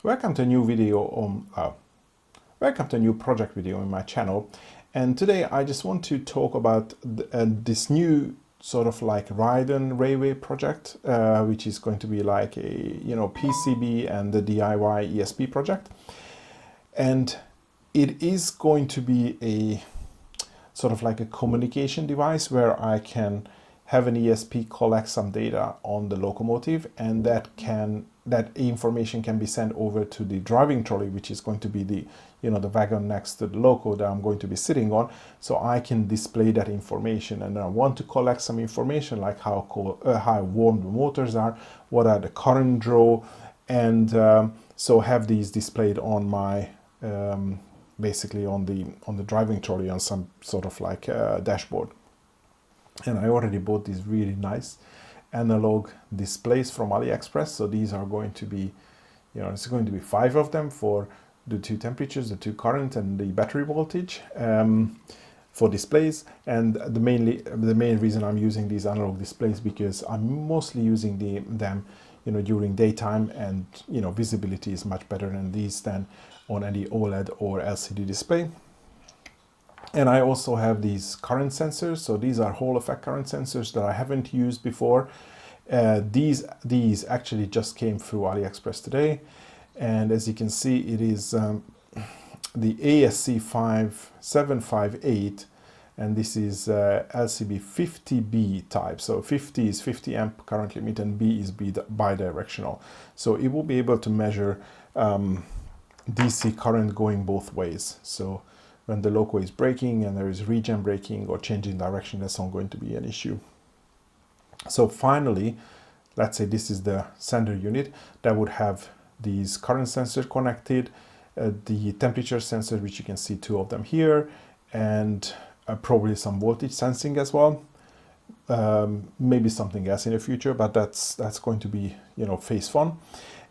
Welcome to a new video welcome to a new project video on my channel. And today I just want to talk about this new sort of like ride and railway project, which is going to be like a PCB and the DIY ESP project. And it is going to be a sort of like a communication device where I can have an ESP collect some data on the locomotive, and that information can be sent over to the driving trolley, which is going to be the the wagon next to the loco that I'm going to be sitting on. So I can display that information, and I want to collect some information like how warm the motors are, what are the current draw, and so have these displayed on my basically on the driving trolley on some sort of like dashboard. And I already bought these really nice analog displays from AliExpress. So these are going to be, it's going to be 5 of them for the 2 temperatures, the 2 current, and the battery voltage for displays. And the main reason I'm using these analog displays because I'm mostly using them during daytime, and visibility is much better in these than on any OLED or LCD display. And I also have these current sensors. So these are Hall effect current sensors that I haven't used before. These actually just came through AliExpress today. And as you can see, it is the ASC 5758, and this is LCB 50B type. So 50 is 50 amp current limit, and B is bidirectional. So it will be able to measure DC current going both ways. So when the loco is braking and there is regen braking or changing direction, that's not going to be an issue. So finally, let's say this is the sender unit that would have these current sensors connected, the temperature sensor, which you can see 2 of them here, and probably some voltage sensing as well. Maybe something else in the future, but that's going to be phase 1.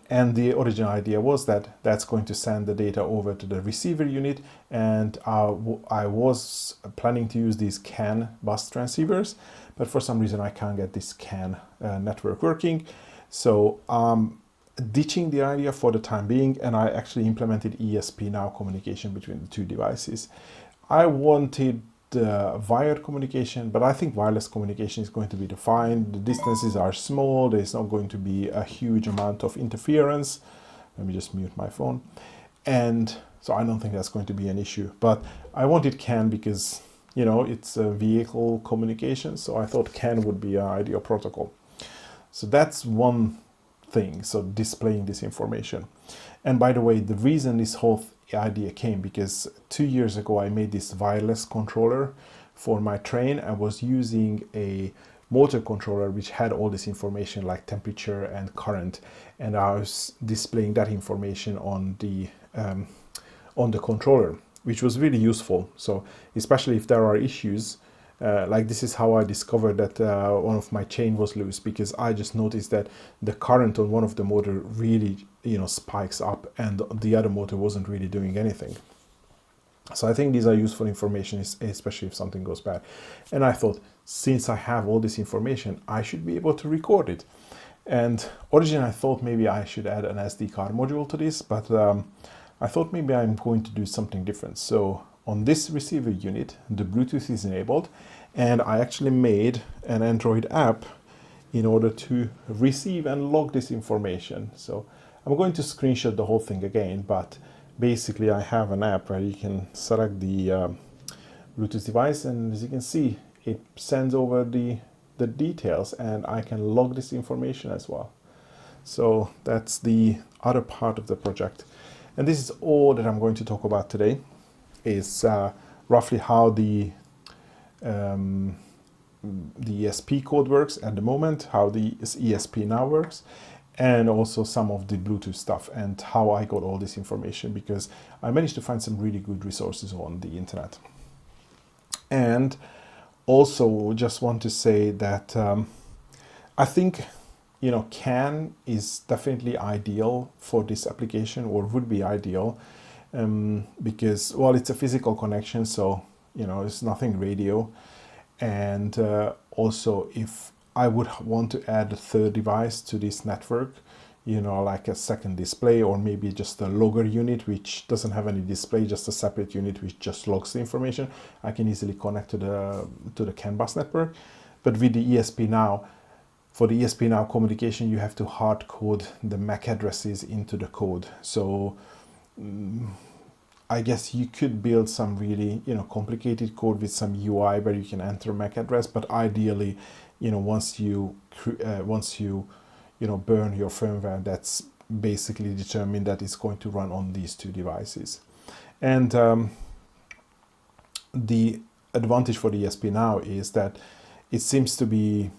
And the original idea was that that's going to send the data over to the receiver unit, and I was planning to use these CAN bus transceivers, but for some reason I can't get this CAN network working. So ditching the idea for the time being, and I actually implemented ESPNow communication between the 2 devices. I wanted wired communication, but I think wireless communication is going to be fine. The distances are small, there's not going to be a huge amount of interference. Let me just mute my phone. And so I don't think that's going to be an issue, but I wanted CAN because it's a vehicle communication, so I thought CAN would be an ideal protocol. So that's one thing, so displaying this information. And by the way, the reason this whole idea came because 2 years ago I made this wireless controller for my train. I was using a motor controller which had all this information like temperature and current, and I was displaying that information on the controller, which was really useful. So especially if there are issues, like this is how I discovered that one of my chain was loose, because I just noticed that the current on one of the motor really spikes up and the other motor wasn't really doing anything. So I think these are useful information, especially if something goes bad. And I thought, since I have all this information, I should be able to record it. And originally I thought maybe I should add an SD card module to this, but I thought maybe I'm going to do something different. So on this receiver unit, the Bluetooth is enabled, and I actually made an Android app in order to receive and log this information. So I'm going to screenshot the whole thing again, but basically I have an app where you can select the Bluetooth device, and as you can see, it sends over the details, and I can log this information as well. So that's the other part of the project. And this is all that I'm going to talk about today, is roughly how the ESP code works at the moment, how the ESPNow works, and also some of the Bluetooth stuff and how I got all this information, because I managed to find some really good resources on the internet. And also just want to say that I think CAN is definitely ideal for this application, or would be ideal, because, well, it's a physical connection, so it's nothing radio. And also, if I would want to add a third device to this network, you know, like a second display, or maybe just a logger unit which doesn't have any display, just a separate unit which just logs the information, I can easily connect to the CAN bus network. But with the ESPNow, for the ESPNow communication, you have to hard code the MAC addresses into the code. So I guess you could build some really, you know, complicated code with some UI where you can enter MAC address, but ideally, you know, once you burn your firmware, that's basically determined that it's going to run on these two devices. And the advantage for the ESPNow is that it seems to be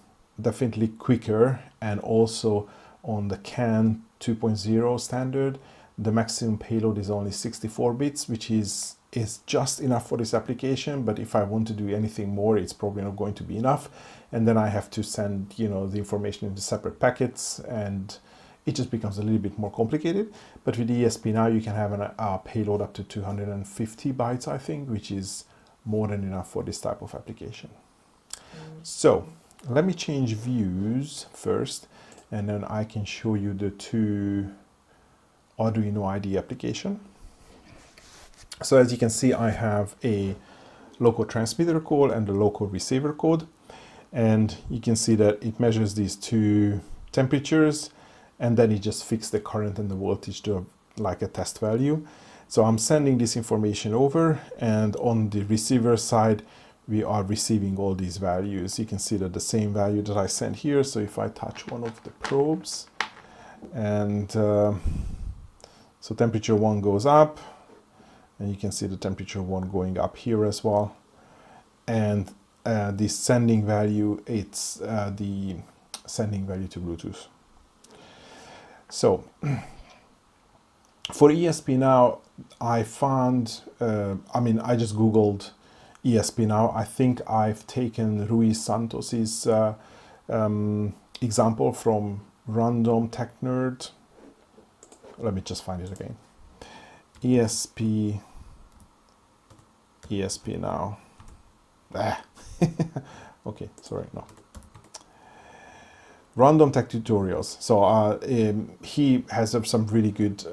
definitely quicker, and also on the CAN 2.0 standard, the maximum payload is only 64 bits, which is just enough for this application. But if I want to do anything more, it's probably not going to be enough. And then I have to send, you know, the information into separate packets, and it just becomes a little bit more complicated. But with ESPNow, you can have a payload up to 250 bytes, I think, which is more than enough for this type of application. So let me change views first, and then I can show you the two Arduino IDE application. So as you can see, I have a Loco transmitter code and the Loco receiver code. And you can see that it measures these two temperatures, and then it just fixes the current and the voltage to like a test value. So I'm sending this information over, and on the receiver side, we are receiving all these values. You can see that the same value that I sent here. So if I touch one of the probes, and so temperature 1 goes up, and you can see the temperature 1 going up here as well. And the sending value, it's the sending value to Bluetooth. So for ESPNow, I found, I just Googled ESPNow. I think I've taken Rui Santos's example from Random Tech Nerd. Let me just find it again. ESPNow. Okay, sorry, no. Random Tech Tutorials. So he has some really good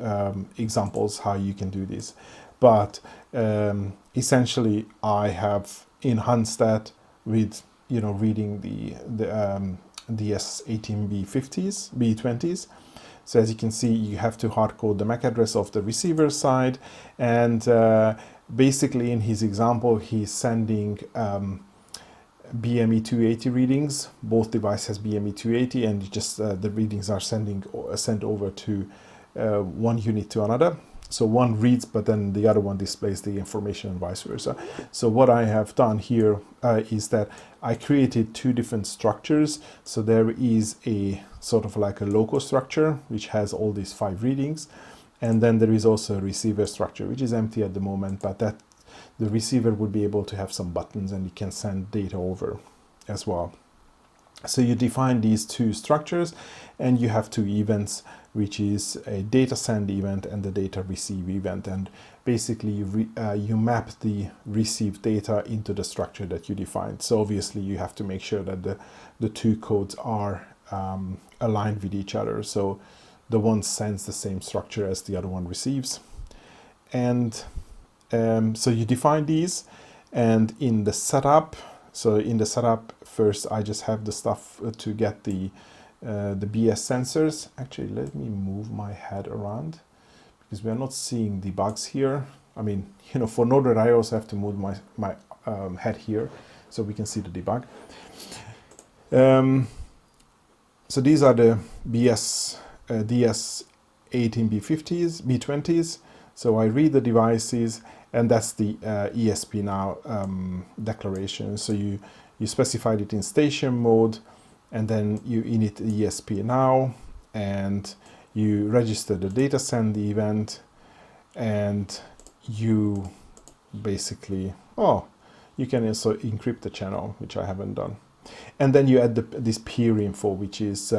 examples how you can do this. But essentially, I have enhanced that with, you know, reading the DS18B50s, B20s. So as you can see, you have to hard code the MAC address of the receiver side, and basically in his example, he's sending BME 280 readings. Both devices has BME 280, and just the readings are sent over to one unit to another. So one reads, but then the other one displays the information, and vice versa. So what I have done here is that I created two different structures. So there is a sort of like a Loco structure, which has all these 5 readings. And then there is also a receiver structure, which is empty at the moment, but that the receiver would be able to have some buttons, and it can send data over as well. So you define these two structures, and you have 2 events, which is a data send event and the data receive event. And basically you map the received data into the structure that you defined. So obviously you have to make sure that the 2 codes are aligned with each other. So the one sends the same structure as the other one receives. And so you define these, and in the setup, first I just have the stuff to get the BS sensors. Actually, let me move my head around, because we are not seeing the bugs here. I mean, you know, for Node-RED, I also have to move my head here so we can see the debug. So these are the BS DS18B50s, B20s. So I read the devices, and that's the ESPNow declaration. So you specified it in station mode, and then you init ESPNow, and you register the data send event, and you basically, you can also encrypt the channel, which I haven't done. And then you add this peer info, which is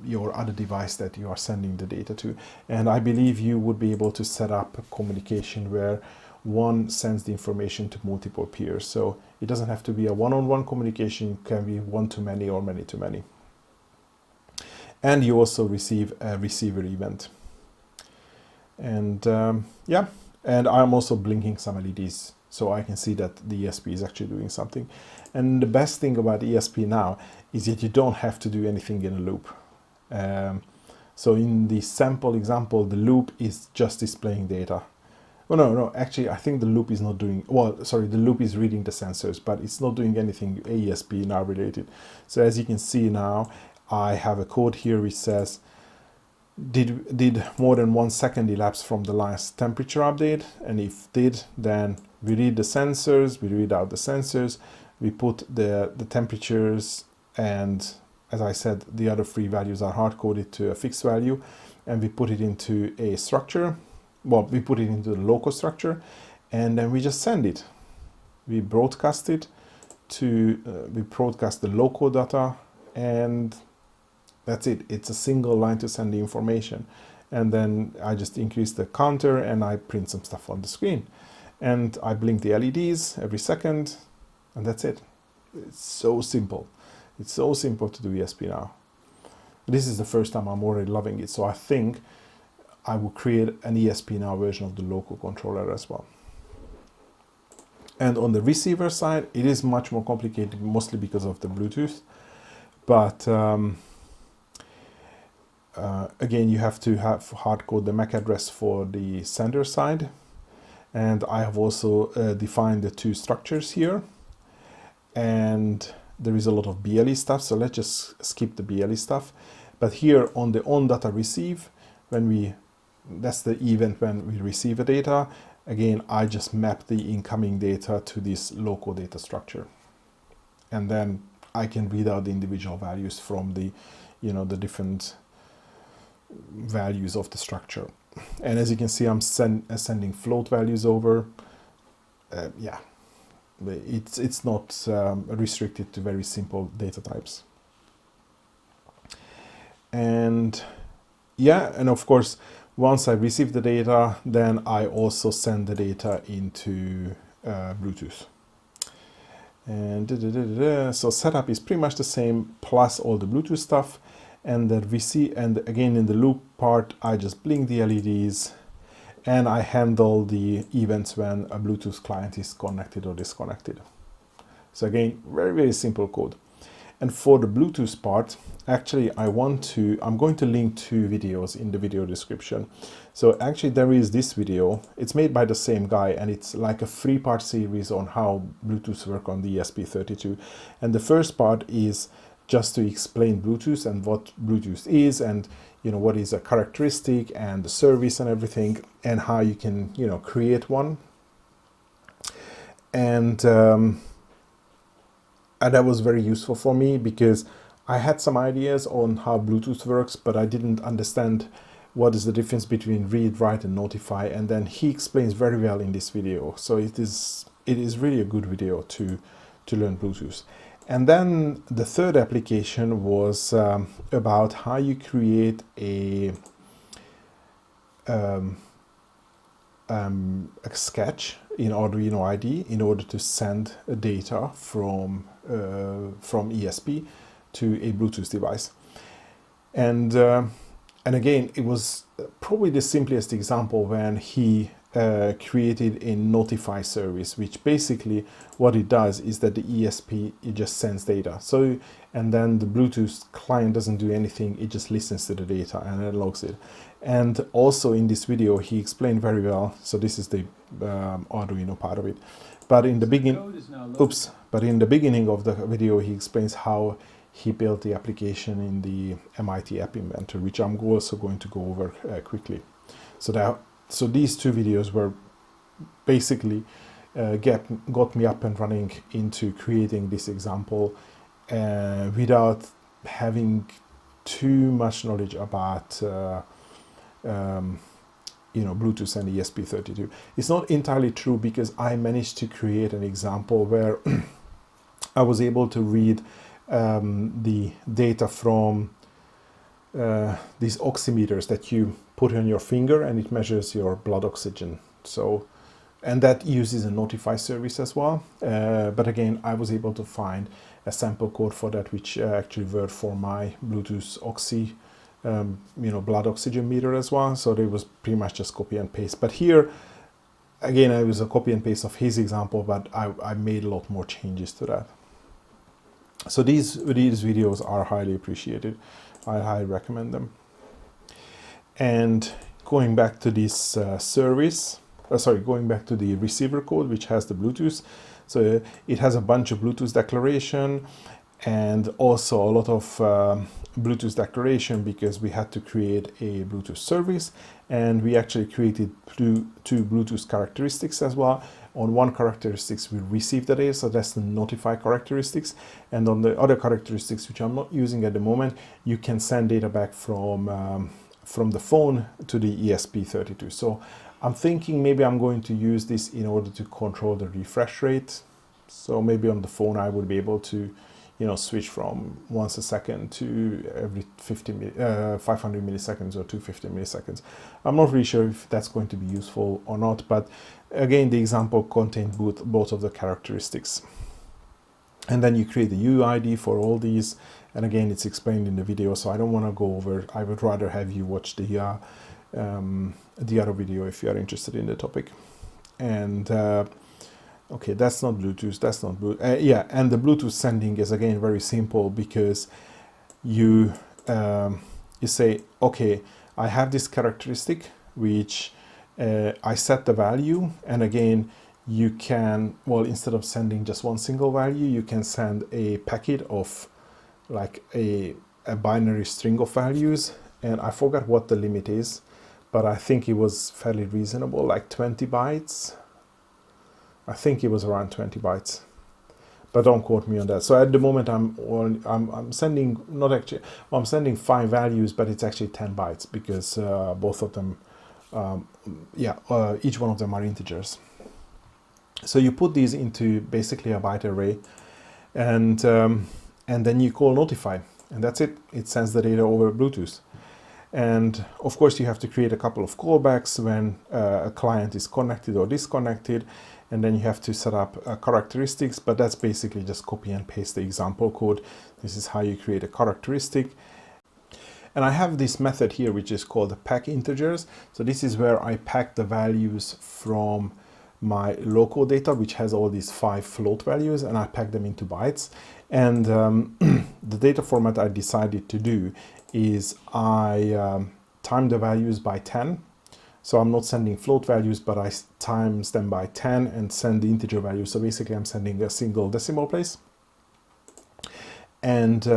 your other device that you are sending the data to. And I believe you would be able to set up a communication where one sends the information to multiple peers. So it doesn't have to be a one-on-one communication, it can be one-to-many or many-to-many. and you also receive a receiver event. And yeah, and I'm also blinking some LEDs, so I can see that the ESP is actually doing something. And the best thing about ESPNow is that you don't have to do anything in a loop. So in the sample example, the loop is just displaying data. Oh, no, actually, I think the loop is not doing, well, sorry, the loop is reading the sensors, but it's not doing anything ESPNow related. So as you can see now, I have a code here which says, did more than 1 second elapse from the last temperature update? And if did, then we read the sensors, we read out the sensors, we put the temperatures, and as I said, the other 3 values are hard-coded to a fixed value, and we put it into a structure. Well, we put it into the Loco structure, and then we just send it. We broadcast it to, we broadcast the Loco data, and that's it. It's a single line to send the information. And then I just increase the counter and I print some stuff on the screen. And I blink the LEDs every second, and that's it. It's so simple. It's so simple to do ESPNow. This is the first time I'm already loving it, so I think I will create an ESPNow version of the Loco controller as well. And on the receiver side, it is much more complicated, mostly because of the Bluetooth. But again, you have to have hard-code the MAC address for the sender side. And I have also defined the 2 structures here. And there is a lot of BLE stuff, so let's just skip the BLE stuff. But here on the on data receive, that's the event when we receive the data. Again, I just map the incoming data to this Loco data structure. And then I can read out the individual values from the, the different values of the structure. And as you can see, I'm sending float values over. Yeah, it's not restricted to very simple data types. And yeah, and of course, once I receive the data, then I also send the data into Bluetooth. And so setup is pretty much the same, plus all the Bluetooth stuff. And then we see, and again in the loop part, I just blink the LEDs, and I handle the events when a Bluetooth client is connected or disconnected. So again, very, very simple code. And for the Bluetooth part, actually I'm going to link 2 videos in the video description. So actually there is this video, it's made by the same guy, and it's like a 3-part series on how Bluetooth work on the ESP32. And the first part is just to explain Bluetooth and what Bluetooth is, and what is a characteristic and the service and everything, and how you can create one. And that was very useful for me because I had some ideas on how Bluetooth works, but I didn't understand what is the difference between read, write, and notify. And then he explains very well in this video. So it is really a good video to learn Bluetooth. And then the third application was about how you create a sketch in Arduino IDE in order to send data from ESP to a Bluetooth device. And again, it was probably the simplest example when he created a notify service, which basically what it does is that the ESP, it just sends data. So, and then the Bluetooth client doesn't do anything, it just listens to the data and then logs it. And also in this video, he explained very well, so this is the Arduino part of it. But in the beginning of the video, he explains how he built the application in the MIT App Inventor, which I'm also going to go over quickly. So these 2 videos were basically got me up and running into creating this example without having too much knowledge about Bluetooth and ESP32. It's not entirely true, because I managed to create an example where I was able to read the data from these oximeters that you put on your finger, and it measures your blood oxygen. So, and that uses a notify service as well. But again, I was able to find a sample code for that, which actually worked for my Bluetooth Oxy blood oxygen meter as well. So it was pretty much just copy and paste. But here, again, it was a copy and paste of his example, but I made a lot more changes to that. So these videos are highly appreciated. I highly recommend them. And going back to this going back to the receiver code, which has the Bluetooth. So it has a bunch of Bluetooth declaration and also a lot of Bluetooth declaration, because we had to create a Bluetooth service, and we actually created two Bluetooth characteristics as well. On one characteristics we receive the data, so that's the notify characteristics, and on the other characteristics, which I'm not using at the moment, you can send data back from the phone to the ESP32. So I'm thinking maybe I'm going to use this in order to control the refresh rate. So maybe on the phone I would be able to switch from once a second to every 500 milliseconds or 250 milliseconds. I'm not really sure if that's going to be useful or not, but again, the example contained both of the characteristics. And then you create the UID for all these, and again, it's explained in the video, so I don't want to go over. I would rather have you watch the other video if you are interested in the topic. And okay, that's not Bluetooth, that's not Bluetooth. Yeah, and the Bluetooth sending is again very simple, because you say, okay, I have this characteristic which I set the value, and again, you can, well, instead of sending just one single value, you can send a packet of like a binary string of values, and I forgot what the limit is, but I think it was fairly reasonable, like 20 bytes. I think it was around 20 bytes, but don't quote me on that. So at the moment I'm sending, not actually, well, I'm sending 5 values, but it's actually 10 bytes, because both of them, each one of them are integers. So you put these into basically a byte array, and then you call notify, and that's it. It sends the data over Bluetooth. And of course, you have to create a couple of callbacks when a client is connected or disconnected, and then you have to set up characteristics, but that's basically just copy and paste the example code. This is how you create a characteristic. And I have this method here, which is called the pack integers. So this is where I pack the values from my Loco data, which has all these 5 float values, and I pack them into bytes. And the data format I decided to do is I time the values by 10. So I'm not sending float values, but I times them by 10 and send the integer values. So basically I'm sending a single decimal place. And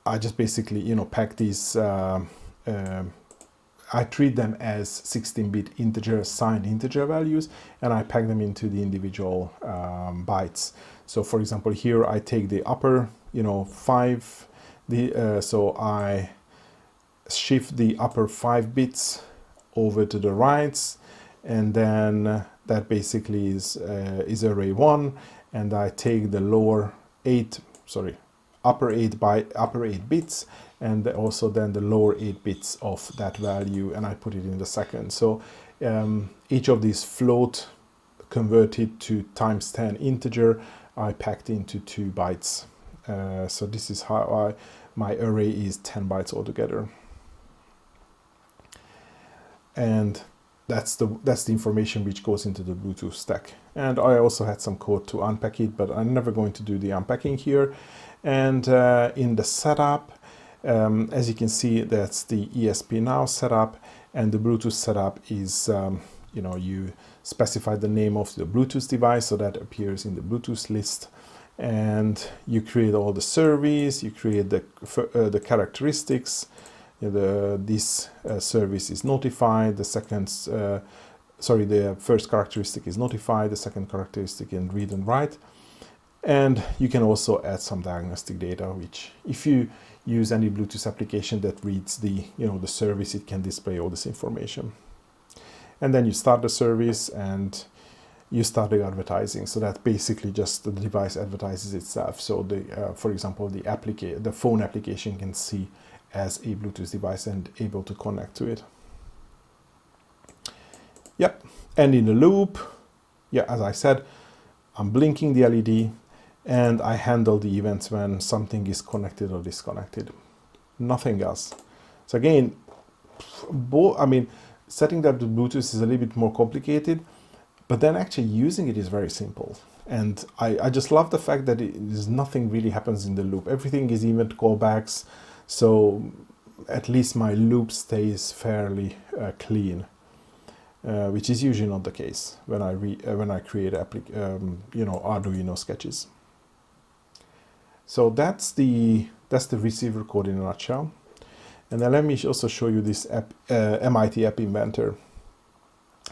I just basically, pack these, I treat them as 16-bit integer signed integer values, and I pack them into the individual bytes. So for example, here I take the upper, 5, so I shift the upper 5 bits over to the rights, and then that basically is array 1, and I take the upper 8 bits, and also then the lower 8 bits of that value, and I put it in the second. So each of these float converted to times 10 integer, I packed into 2 bytes. So this is how my array is 10 bytes altogether. And that's the information which goes into the Bluetooth stack. And I also had some code to unpack it, but I'm never going to do the unpacking here. And in the setup, as you can see, that's the ESPNow setup, and the Bluetooth setup is, you specify the name of the Bluetooth device, so that appears in the Bluetooth list, and you create all the service, you create the characteristics. This service is notified, the first characteristic is notified, the second characteristic in read and write. And you can also add some diagnostic data, which if you use any Bluetooth application that reads the service, it can display all this information. And then you start the service and you start the advertising. So that basically just the device advertises itself. So for example, the phone application can see as a Bluetooth device and able to connect to it. Yep, and in the loop, as I said, I'm blinking the LED, and I handle the events when something is connected or disconnected. nothing else. So again, setting that to Bluetooth is a little bit more complicated, but then actually using it is very simple. And I just love the fact that nothing really happens in the loop. Everything is event callbacks, so at least my loop stays fairly clean, which is usually not the case when I create Arduino sketches. So that's the receiver code in a nutshell. And then let me also show you this MIT App Inventor.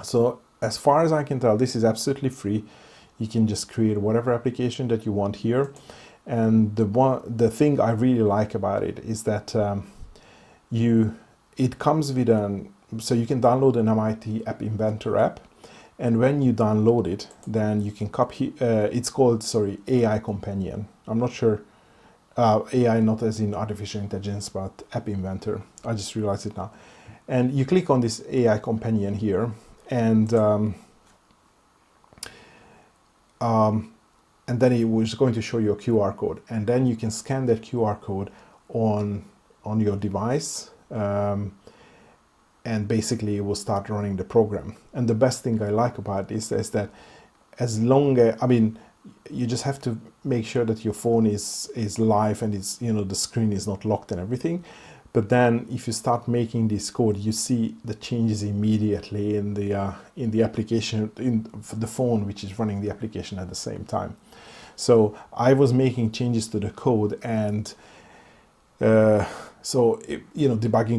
So as far as I can tell, this is absolutely free. You can just create whatever application that you want here. And the thing I really like about it is that it comes with so you can download an MIT App Inventor app, and when you download it, then you can copy. It's called AI Companion. I'm not sure. AI not as in artificial intelligence, but App Inventor. I just realized it now. And you click on this AI Companion here, and then it was going to show you a QR code, and then you can scan that QR code on your device, and basically it will start running the program. And the best thing I like about this is that as long as, you just have to make sure that your phone is live and it's, the screen is not locked and everything. But then if you start making this code, you see the changes immediately in the application, in the phone, which is running the application at the same time. So I was making changes to the code, and debugging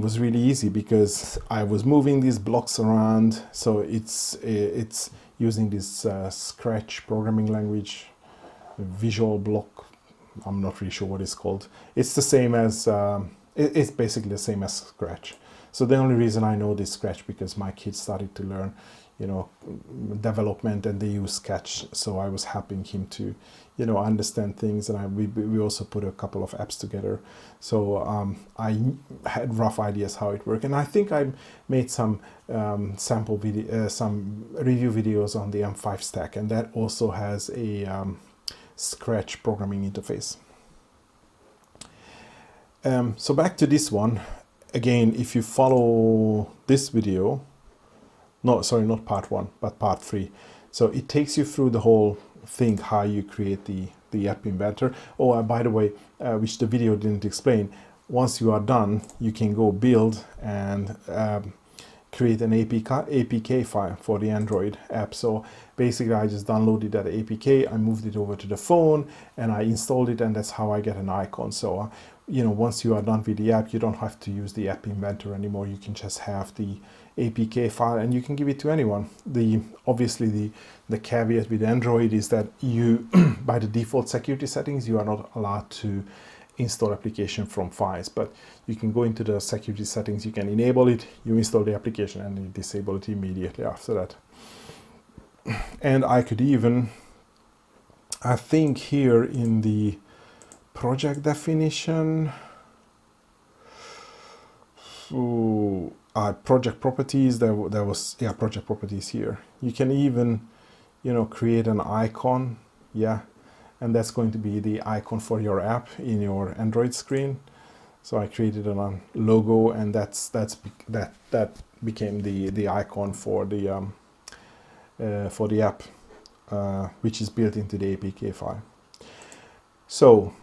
was really easy because I was moving these blocks around. So it's using this Scratch programming language, Visual Block. I'm not really sure what it's called. It's the same as it's basically the same as Scratch. So the only reason I know this Scratch because my kids started to learn, development, and they use Sketch. So I was helping him to, understand things, and we also put a couple of apps together. So I had rough ideas how it worked, and I think I made some sample video, some review videos on the M5 stack, and that also has a Scratch programming interface. So back to this one. Again, if you follow this video, not part 1, but part 3. So it takes you through the whole thing, how you create the App Inventor. Oh, by the way, which the video didn't explain, once you are done, you can go build and create an APK file for the Android app. So basically I just downloaded that APK, I moved it over to the phone, and I installed it, and that's how I get an icon. So once you are done with the app, you don't have to use the App Inventor anymore. You can just have the APK file, and you can give it to anyone. Obviously the caveat with Android is that you by the default security settings, you are not allowed to install application from files, but you can go into the security settings, you can enable it, you install the application, and you disable it immediately after that. And I could even, I think here in the project definition, project properties, there was project properties here. You can even create an icon, and that's going to be the icon for your app in your Android screen. So I created a logo, and that became the icon for the app, which is built into the APK file. So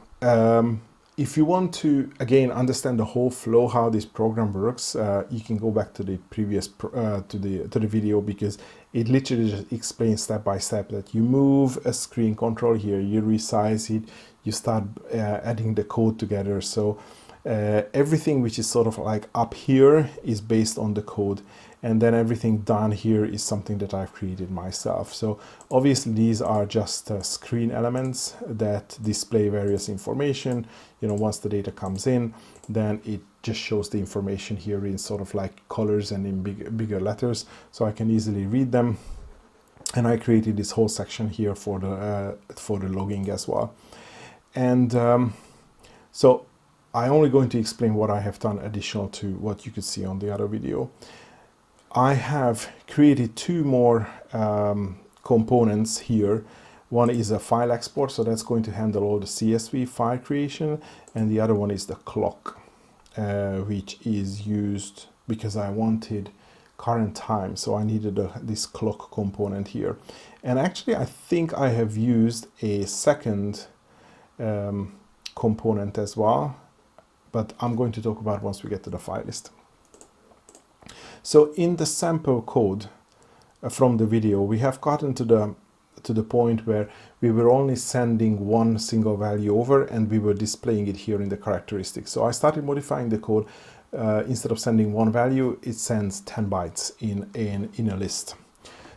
if you want to again understand the whole flow, how this program works, you can go back to the previous to the video, because it literally just explains step by step that you move a screen control here, you resize it, you start adding the code together. So everything which is sort of like up here is based on the code, and then everything down here is something that I've created myself. So obviously these are just screen elements that display various information. Once the data comes in, then it just shows the information here in sort of like colors and in bigger letters, so I can easily read them. And I created this whole section here for the logging as well. And so I'm only going to explain what I have done additional to what you could see on the other video. I have created 2 more components here. One is a file export, so that's going to handle all the CSV file creation, and the other one is the clock. which is used because I wanted current time, so I needed this clock component here. And actually I think I have used a second component as well, but I'm going to talk about once we get to the file list. So in the sample code from the video, we have gotten to the point where we were only sending one single value over, and we were displaying it here in the characteristics. So I started modifying the code. Instead of sending one value, it sends 10 bytes in a list.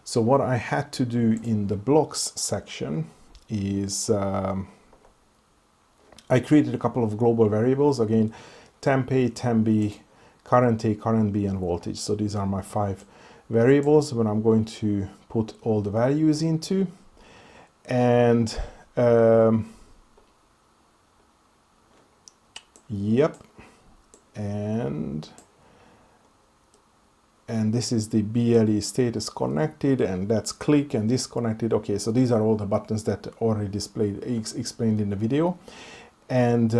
So what I had to do in the blocks section is I created a couple of global variables, again, temp A, temp B, current A, current B, and voltage. So these are my 5 variables when I'm going to put all the values into. And yep, and this is the BLE status connected, and that's click and disconnected. Okay, so these are all the buttons that already displayed explained in the video. And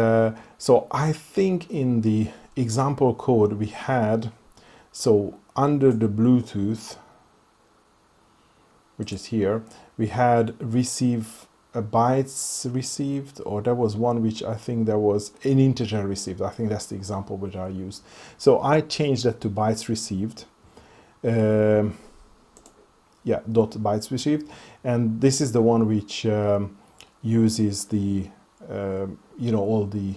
so I think in the example code we had, so under the Bluetooth, which is here, we had receive bytes received, or there was one which I think there was an integer received. I think that's the example which I used. So I changed that to bytes received. Yeah, dot bytes received, and this is the one which uses the you know, all the,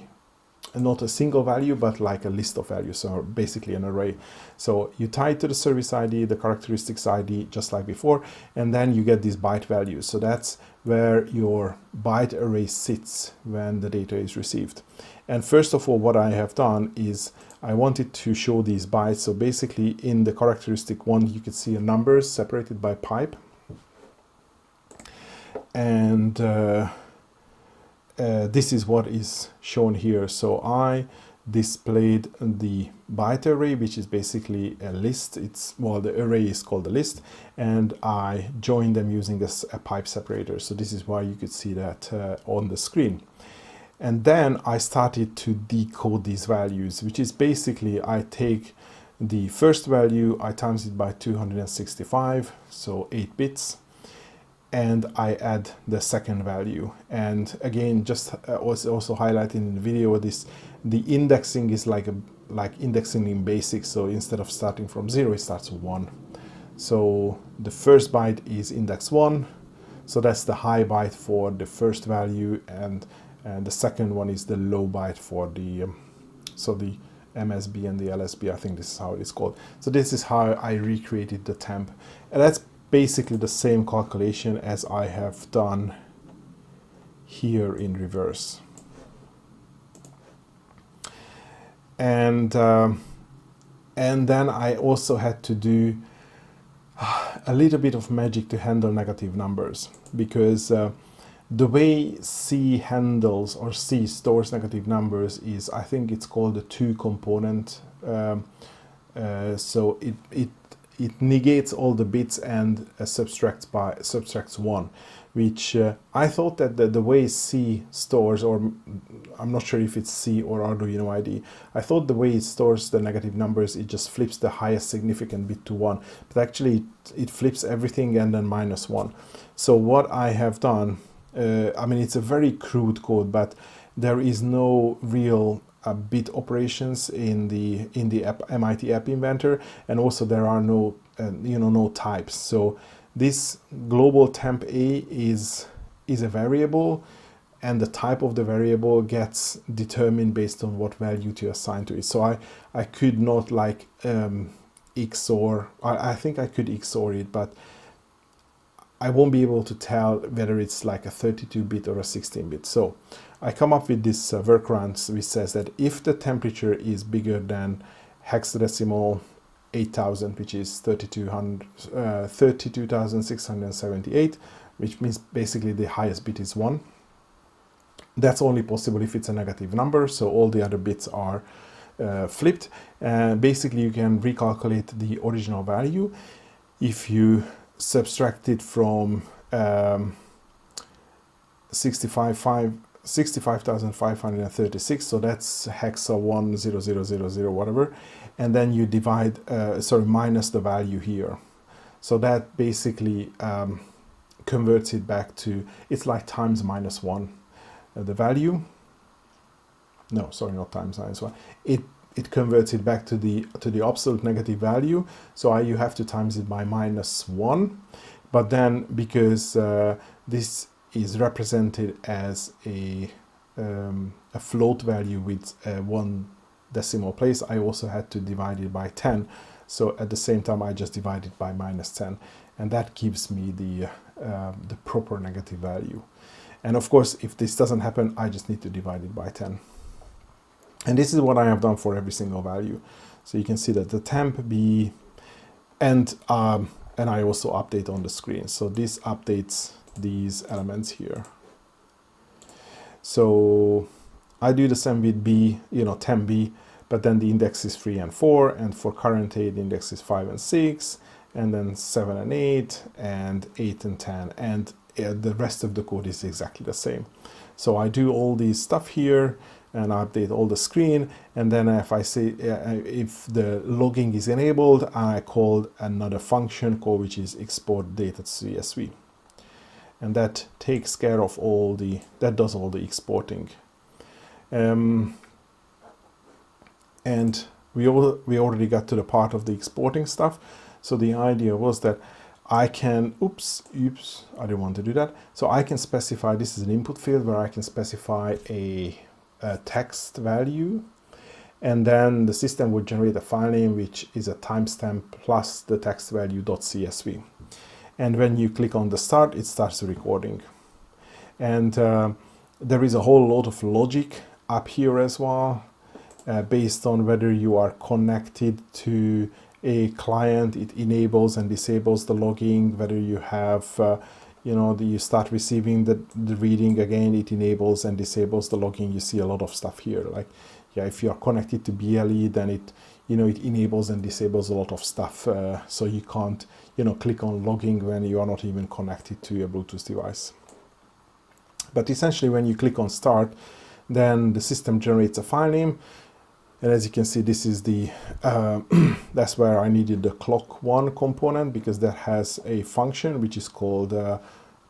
not a single value, but like a list of values, so basically an array. So you tie it to the service ID, the characteristics ID, just like before, and then you get these byte values. So that's where your byte array sits when the data is received. And first of all, what I have done is I wanted to show these bytes. So basically in the characteristic one, you can see a numbers separated by pipe. And this is what is shown here. So I displayed the byte array, which is basically a list. It's, well, the array is called a list, and I joined them using a pipe separator. So this is why you could see that on the screen. And then I started to decode these values, which is basically I take the first value, I times it by 265, so 8 bits. And I add the second value. And again, just was also highlighted in the video, the indexing is like indexing in BASIC. So instead of starting from 0, it starts with 1. So the first byte is index 1. So that's the high byte for the first value, and the second one is the low byte for the so the MSB and the LSB. I think this is how it is called. So this is how I recreated the temp, and that's basically the same calculation as I have done here in reverse. And then I also had to do a little bit of magic to handle negative numbers, because the way C handles or C stores negative numbers is, I think it's called a 2-component. So it negates all the bits and subtracts 1, which I thought that the way C stores, or I'm not sure if it's C or Arduino ID, I thought the way it stores the negative numbers, it just flips the highest significant bit to 1, but actually it flips everything and then -1. So what I have done, I mean, it's a very crude code, but there is no real bit operations in the MIT App Inventor, and also there are no no types. So this global temp A is a variable, and the type of the variable gets determined based on what value to assign to it. So I could not like XOR. I think I could XOR it, but I won't be able to tell whether it's like a 32-bit or a 16-bit. So I come up with this workaround which says that if the temperature is bigger than hexadecimal 8000, which is 32,678, which means basically the highest bit is 1. That's only possible if it's a negative number, so all the other bits are flipped. And basically you can recalculate the original value if you subtract it from 65 65,536, so that's hexa 10000 whatever, and then you divide minus the value here, so that basically converts it back to, it's like times minus 1, the value, no, sorry, not times minus 1, it converts it back to the absolute negative value, so you have to times it by minus 1, but then because this is represented as a float value with 1 decimal place, I also had to divide it by 10. So at the same time, I just divide it by minus 10, and that gives me the proper negative value. And of course, if this doesn't happen, I just need to divide it by 10. And this is what I have done for every single value. So you can see that the temp B, and I also update on the screen. So this updates these elements here. So I do the same with B, temp B, but then the index is 3 and 4, and for current A, the index is 5 and 6, and then 7 and 8, and 8 and 10, and the rest of the code is exactly the same. So I do all these stuff here, and I update all the screen, and then if I say if the logging is enabled, I call another function called, which is export data to CSV, and that takes care of does all the exporting. And we already got to the part of the exporting stuff. So the idea was that I can, oops, I didn't want to do that. So I can specify, this is an input field where I can specify a text value, and then the system would generate a file name, which is a timestamp plus the text value .csv. And when you click on the start, it starts the recording. And there is a whole lot of logic up here as well, based on whether you are connected to a client, it enables and disables the logging, whether you have, you start receiving the reading again, it enables and disables the logging. You see a lot of stuff here. Like, yeah, if you are connected to BLE, then it enables and disables a lot of stuff. So you can't, click on logging when you are not even connected to a Bluetooth device. But essentially, when you click on start, then the system generates a file name. And as you can see, this is the, that's where I needed the clock1 component, because that has a function which is called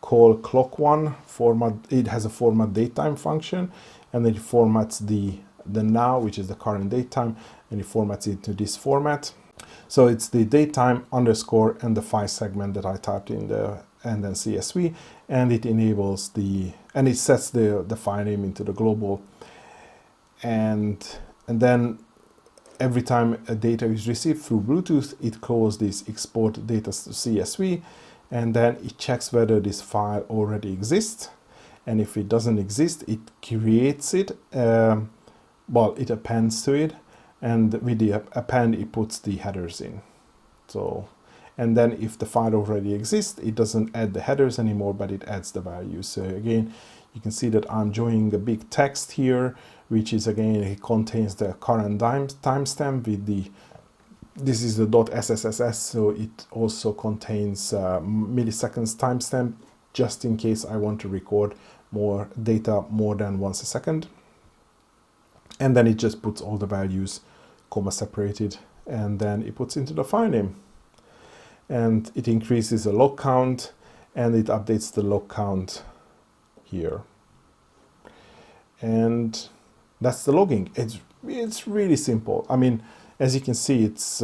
call clock1 format. It has a format datetime function, and then it formats the now, which is the current datetime, and it formats it to this format. So it's the datetime underscore and the file segment that I typed in the, and then CSV, and it enables and it sets the file name into the global, and then every time a data is received through Bluetooth, it calls this export data to CSV, and then it checks whether this file already exists. And if it doesn't exist, it creates it, it appends to it, and with the append, it puts the headers in. So, and then if the file already exists, it doesn't add the headers anymore, but it adds the values. So again, you can see that I'm joining a big text here, which is, again, it contains the current timestamp with this is the .sss, so it also contains milliseconds timestamp, just in case I want to record more data more than once a second. And then it just puts all the values comma separated, and then it puts into the file name. And it increases the log count, and it updates the log count here. And that's the logging. It's really simple. I mean, as you can see, it's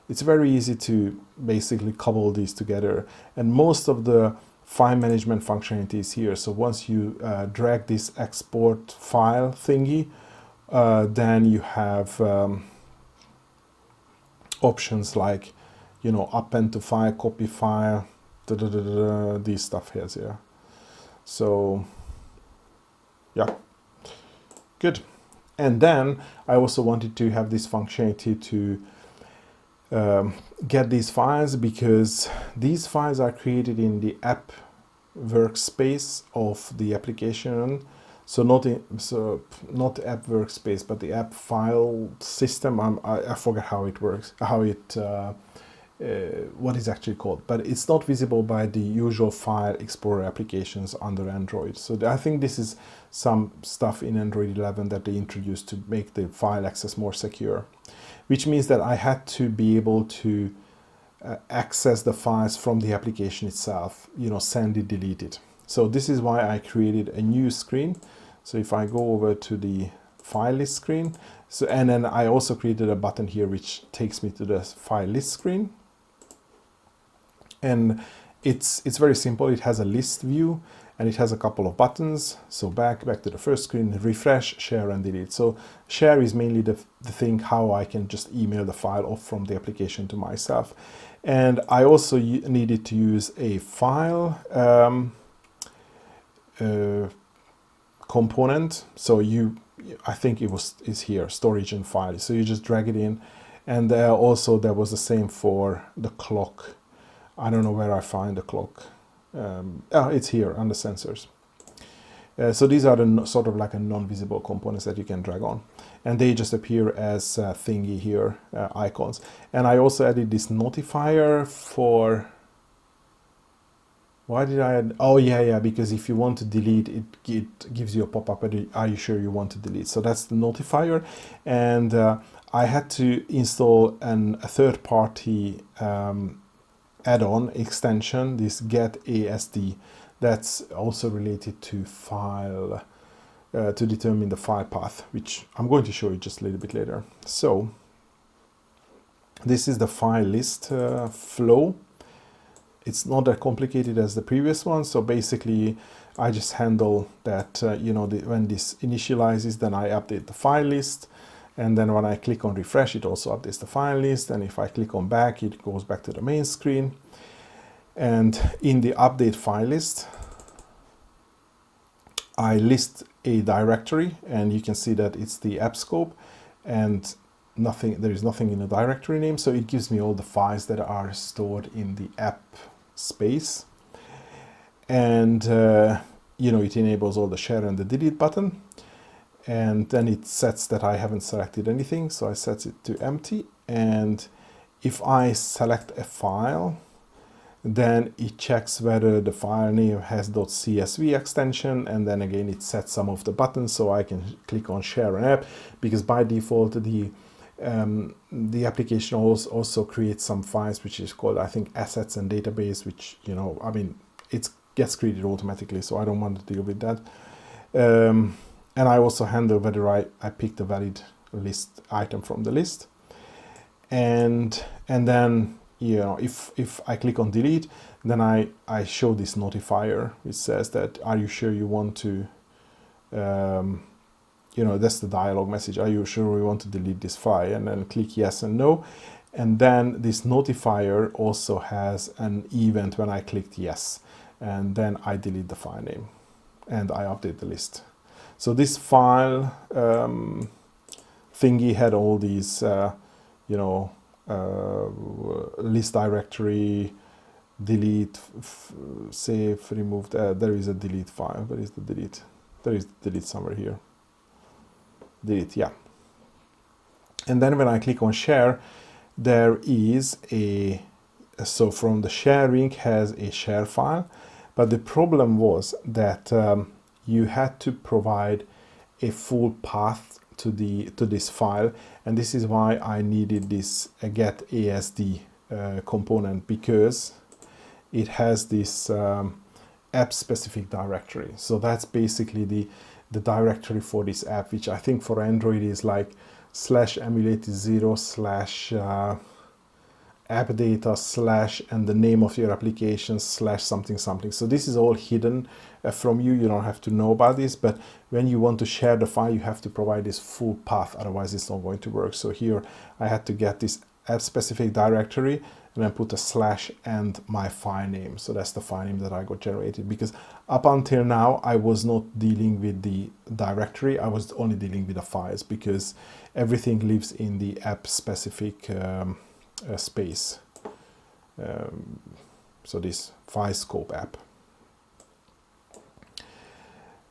very easy to basically cobble these together. And most of the file management functionality is here. So once you drag this export file thingy, then you have options like, append to file, copy file, these stuff here. So yeah, good. And then I also wanted to have this functionality to get these files, because these files are created in the app workspace of the application. So not app workspace, but the app file system. I forget how it works, how it what is actually called, but it's not visible by the usual File Explorer applications under Android. So I think this is some stuff in Android 11 that they introduced to make the file access more secure, which means that I had to be able to access the files from the application itself, you know, send it, delete it. So this is why I created a new screen. So if I go over to the file list screen, so, and then I also created a button here which takes me to the file list screen. And it's very simple. It has a list view and it has a couple of buttons. So back to the first screen, refresh, share and delete. So share is mainly the thing how I can just email the file off from the application to myself. And I also needed to use a file component. So I think is here, storage and file. So you just drag it in. And also there was the same for the clock. I don't know where I find the clock. It's here under sensors. So these are the sort of like a non-visible components that you can drag on. And they just appear as thingy here, icons. And I also added this notifier for... Why did I add? Oh yeah, because if you want to delete, it gives you a pop-up, are you sure you want to delete? So that's the notifier. And I had to install a third-party add-on extension, this get ASD, that's also related to file, to determine the file path, which I'm going to show you just a little bit later. So this is the file list flow. It's not that complicated as the previous one. So basically I just handle that, when this initializes, then I update the file list. And then when I click on refresh, it also updates the file list. And if I click on back, it goes back to the main screen. And in the update file list, I list a directory, and you can see that it's the app scope, and there is nothing in the directory name. So it gives me all the files that are stored in the app space. And, it enables all the share and the delete button. And then it sets that I haven't selected anything, so I set it to empty. And if I select a file, then it checks whether the file name has .csv extension, and then again it sets some of the buttons so I can click on share an app, because by default the application also creates some files which is called, I think, assets and database, which, it gets created automatically, so I don't want to deal with that. And I also handle whether I picked a valid list item from the list. And then, if I click on delete, then I show this notifier which says that, are you sure you want to, that's the dialog message. Are you sure we want to delete this file? And then click yes and no. And then this notifier also has an event when I clicked yes. And then I delete the file name and I update the list. So this file thingy had all these, list directory, delete, save, remove. There is a delete file. Where is the delete? There is delete somewhere here. Delete, yeah. And then when I click on share, there is so from the sharing has a share file. But the problem was that you had to provide a full path to this file, and this is why I needed this get ASD component, because it has this app specific directory. So that's basically the directory for this app, which I think for Android is like /emulated0/ app data / and the name of your application / something. So this is all hidden from you. You don't have to know about this, but when you want to share the file, you have to provide this full path, otherwise it's not going to work. So here I had to get this app specific directory and then put a / and my file name. So that's the file name that I got generated, because up until now I was not dealing with the directory, I was only dealing with the files, because everything lives in the app specific space. So this file scope app.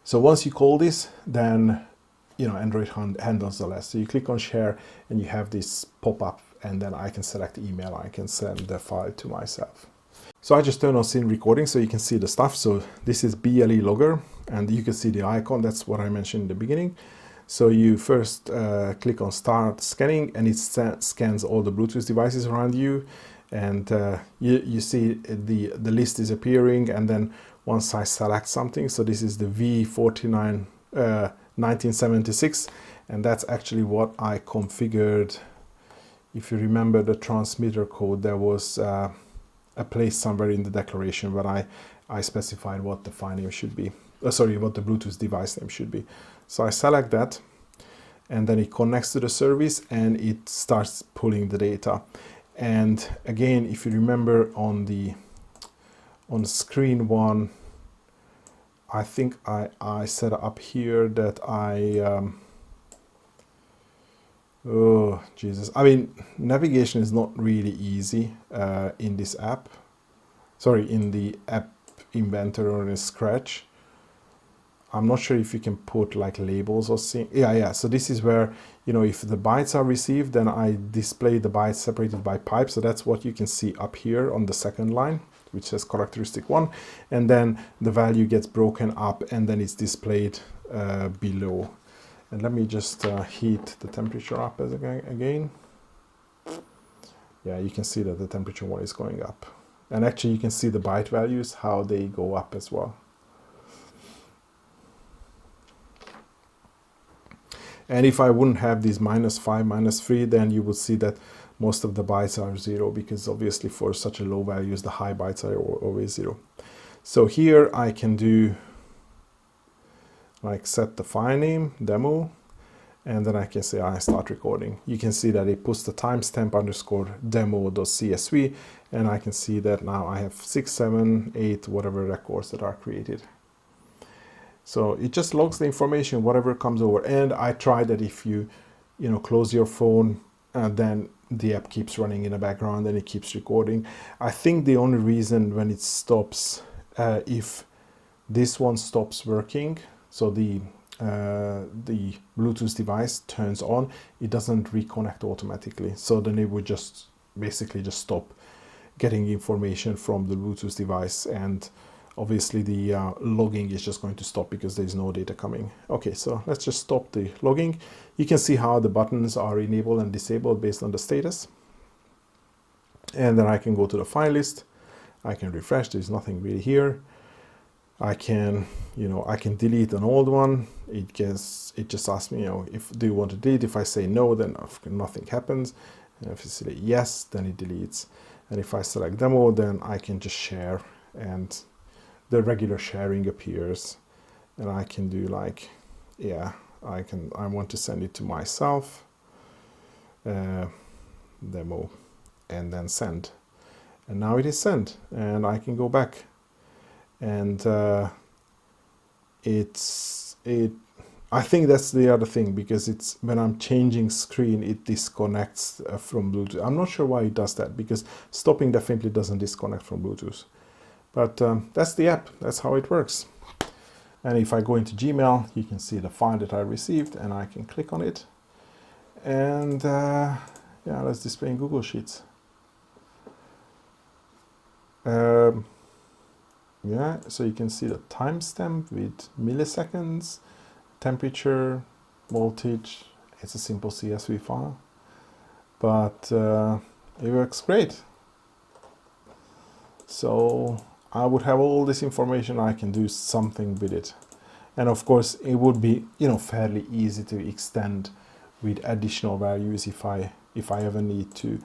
So once you call this, then Android handles the rest. So you click on share and you have this pop-up and then I can select email. I can send the file to myself. So I just turn on scene recording so you can see the stuff. So this is BLE logger, and you can see the icon. That's what I mentioned in the beginning. So you first click on start scanning, and it scans all the Bluetooth devices around you. And you see the list is appearing, and then once I select something, so this is the V49 1976, and that's actually what I configured. If you remember the transmitter code, there was a place somewhere in the declaration where I specified what the file name should be. What the Bluetooth device name should be. So I select that, and then it connects to the service and it starts pulling the data. And again, if you remember on screen one, I think I set up here that oh Jesus, I mean, navigation is not really easy in this app. Sorry, in the app inventor or in Scratch. I'm not sure if you can put like labels or things. Yeah. So this is where, you know, if the bytes are received, then I display the bytes separated by pipe. So that's what you can see up here on the second line, which says characteristic 1. And then the value gets broken up and then it's displayed below. And let me just heat the temperature up again. Yeah, you can see that the temperature one is going up. And actually you can see the byte values, how they go up as well. And if I wouldn't have these -5, -3, then you would see that most of the bytes are 0, because obviously for such a low values, the high bytes are always 0. So here I can do like set the file name, demo, and then I can say I start recording. You can see that it puts the timestamp _demo.csv, and I can see that now I have 6, 7, 8, whatever records that are created. So it just logs the information, whatever comes over. And I tried that if you close your phone, then the app keeps running in the background and it keeps recording. I think the only reason when it stops, if this one stops working, so the Bluetooth device turns on, it doesn't reconnect automatically. So then it would just basically just stop getting information from the Bluetooth device, and obviously the logging is just going to stop because there's no data coming. Okay, so let's just stop the logging. You can see how the buttons are enabled and disabled based on the status. And then I can go to the file list. I can refresh, there's nothing really here. I can delete an old one. It just asks me, do you want to delete? If I say no, then nothing happens. And if I say yes, then it deletes. And if I select demo, then I can just share, and the regular sharing appears, and I can do like, I want to send it to myself, demo, and then send. And now it is sent, and I can go back, and I think that's the other thing, because it's when I'm changing screen, it disconnects from Bluetooth. I'm not sure why it does that, because stopping definitely doesn't disconnect from Bluetooth. But that's the app, that's how it works. And if I go into Gmail, you can see the file that I received, and I can click on it. And let's display in Google Sheets. So you can see the timestamp with milliseconds, temperature, voltage. It's a simple CSV file, but it works great. So I would have all this information, I can do something with it. And of course, it would be, fairly easy to extend with additional values if I ever need to.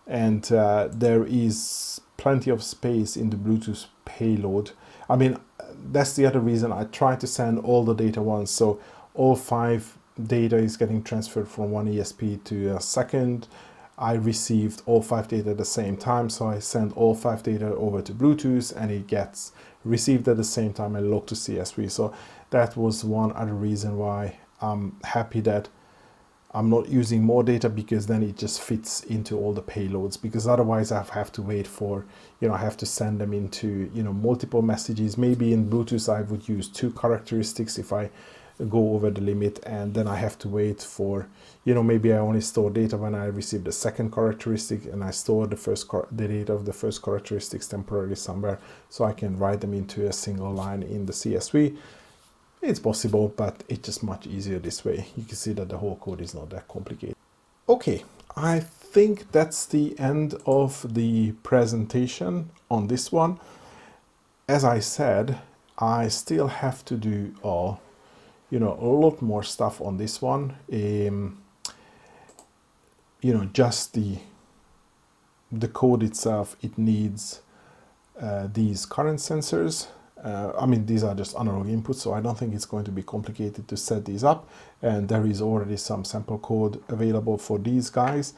And there is plenty of space in the Bluetooth payload. I mean, that's the other reason I try to send all the data once. So all 5 data is getting transferred from one ESP to a second. I received all 5 data at the same time, so I send all 5 data over to Bluetooth, and it gets received at the same time and logged to CSV. So that was one other reason why I'm happy that I'm not using more data, because then it just fits into all the payloads, because otherwise I have to wait for, I have to send them into, multiple messages. Maybe in Bluetooth I would use 2 characteristics if I go over the limit, and then I have to wait for, maybe I only store data when I receive the second characteristic, and I store the data of the first characteristics temporarily somewhere so I can write them into a single line in the CSV. It's possible, but it's just much easier this way. You can see that the whole code is not that complicated. Okay, I think that's the end of the presentation on this one. As I said, I still have to do a lot more stuff on this one. Just the code itself, it needs these current sensors. These are just analog inputs, so I don't think it's going to be complicated to set these up. And there is already some sample code available for these guys.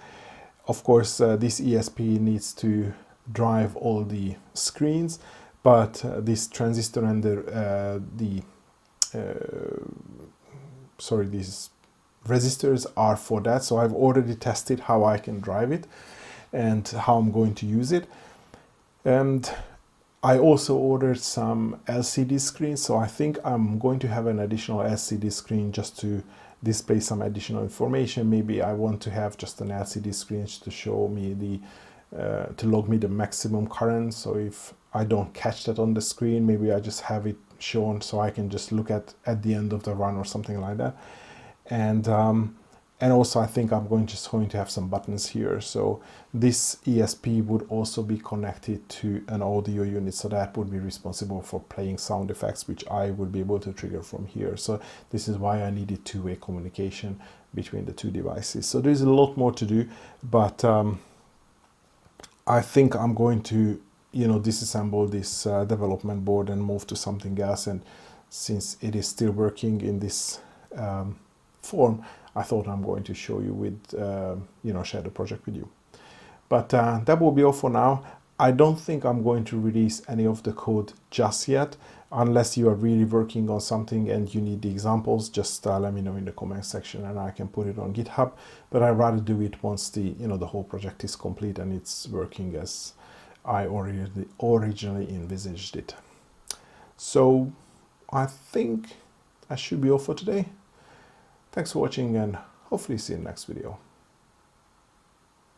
Of course, this ESP needs to drive all the screens, but this transistor and these resistors are for that. So I've already tested how I can drive it and how I'm going to use it. And I also ordered some LCD screens, so I think I'm going to have an additional LCD screen just to display some additional information. Maybe I want to have just an LCD screen to show me to log me the maximum current. So if I don't catch that on the screen, maybe I just have it shown so I can just look at the end of the run or something like that. And also I think I'm going to have some buttons here. So this ESP would also be connected to an audio unit. So that would be responsible for playing sound effects, which I would be able to trigger from here. So this is why I needed two-way communication between the two devices. So there's a lot more to do, but I think I'm going to, disassemble this development board and move to something else. And since it is still working in this form, I thought I'm going to show you share the project with you. But that will be all for now. I don't think I'm going to release any of the code just yet, unless you are really working on something and you need the examples. Just let me know in the comment section and I can put it on GitHub. But I'd rather do it once the whole project is complete and it's working as I originally envisaged it. So I think that should be all for today. Thanks for watching and hopefully see you in the next video.